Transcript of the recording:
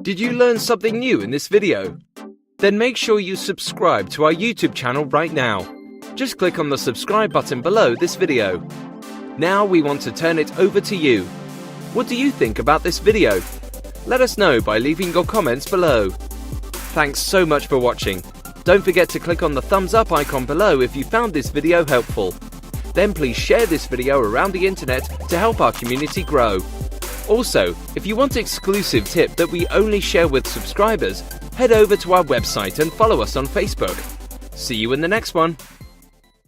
Did you learn something new in this video? Then make sure you subscribe to our YouTube channel right now. Just click on the subscribe button below this video. Now we want to turn it over to you. What do you think about this video? Let us know by leaving your comments below. Thanks so much for watching. Don't forget to click on the thumbs up icon below if you found this video helpful. Then please share this video around the internet to help our community grow. Also, if you want an exclusive tip that we only share with subscribers, head over to our website and follow us on Facebook. See you in the next one.